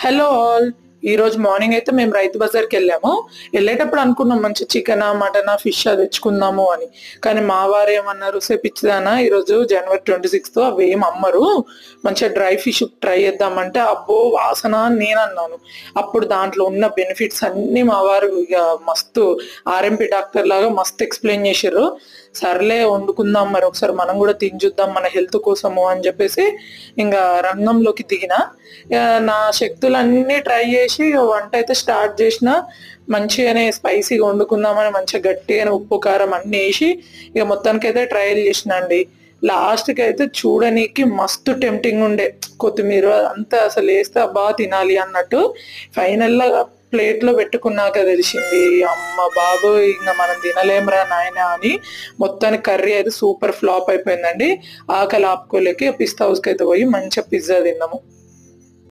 Hello all. ఈ రోజు morning అయితే మేము రైతు బజార్కి వెళ్ళాము. వెళ్ళేటప్పుడు అనుకున్నాం మంచి చికెన్ మటన్ ఫిష్ తెచ్చుకుందాము అని. కానీ మా వారు ఏమన్నారు, సేపిచ్చిదానా ఈరోజు జనవరి 26 అవి ఏం అమ్మరు, మంచిగా డ్రై ఫిష్ ట్రై చేద్దామంటే అబ్బో వాసన అని నేను అన్నాను. అప్పుడు దాంట్లో ఉన్న బెనిఫిట్స్ అన్ని మా వారు ఇక మస్తు ఆర్ఎంపీ డాక్టర్ లాగా మస్తు ఎక్స్ప్లెయిన్ చేశారు. సర్లే వండుకుందాం, మరి ఒకసారి మనం కూడా తిని చూద్దాం మన హెల్త్ కోసము అని చెప్పేసి ఇంకా రంగంలోకి దిగిన. నా శక్తులన్నీ ట్రై చేసి వంట అయితే స్టార్ట్ చేసిన. మంచిగానే స్పైసీగా వండుకుందామని మంచిగా గట్టిగానే ఉప్పు కారం అన్ని వేసి ఇక మొత్తానికైతే ట్రయల్ చేసిన అండి. లాస్ట్కి అయితే చూడనీకి మస్తు టెంప్టింగ్ ఉండే, కొత్తిమీర అంతా అసలు వేస్తే బాగా తినాలి అన్నట్టు. ఫైనల్గా ప్లేట్ లో పెట్టుకున్నాక తెలిసింది, అమ్మ బాబు ఇంకా మనం తినలేంరా నాయన అని. మొత్తానికి కర్రీ అయితే సూపర్ ఫ్లాప్ అయిపోయిందండి. ఆకలి ఆపుకోలేక పిస్తా హౌస్కి అయితే పోయి మంచిగా పిజ్జా తిన్నాము.